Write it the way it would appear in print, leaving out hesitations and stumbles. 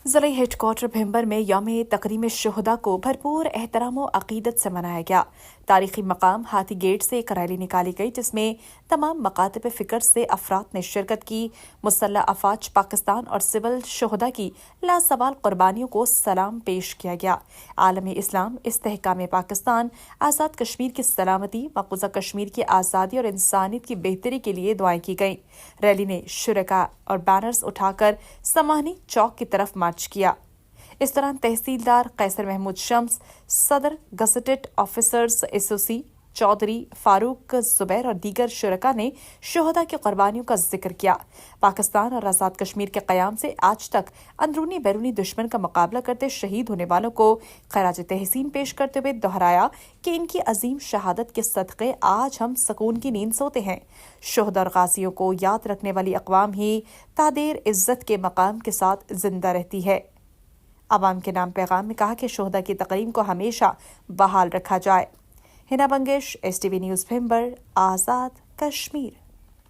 ضلعی head quarter Bhimber میں یوم تکریم شہدا کو بھرپور احترام و عقیدت سے منایا گیا۔ تاریخی مقام ہاتھی گیٹ سے ایک ریلی نکالی گئی جس میں تمام مکاتب فکر سے افراد نے شرکت کی۔ مسلح افواج پاکستان اور سول شہدا کی لاسوال قربانیوں کو سلام پیش کیا گیا۔ عالمی اسلام، استحکام پاکستان، آزاد کشمیر کی سلامتی، مقبوضہ کشمیر کی آزادی اور انسانیت کی بہتری کے لیے دعائیں کی گئیں۔ ریلی نے شرکاء اور بینرز اٹھا کر سماہنی چوک کی طرف مارچ کیا۔ اس دوران تحصیلدار قیصر محمود شمس، صدر گزٹڈ آفیسرز ایسوسی چودھری فاروق زبیر اور دیگر شرکاء نے شہداء کی قربانیوں کا ذکر کیا۔ پاکستان اور آزاد کشمیر کے قیام سے آج تک اندرونی بیرونی دشمن کا مقابلہ کرتے شہید ہونے والوں کو خراج تحسین پیش کرتے ہوئے دہرایا کہ ان کی عظیم شہادت کے صدقے آج ہم سکون کی نیند سوتے ہیں۔ شہداء اور غازیوں کو یاد رکھنے والی اقوام ہی تادیر عزت کے مقام کے ساتھ زندہ رہتی ہے۔ عوام کے نام پیغام میں کہا کہ شہداء کی تقریم کو ہمیشہ بحال رکھا جائے۔ ہنا بنگش، STV نیوز بھمبر، آزاد کشمیر۔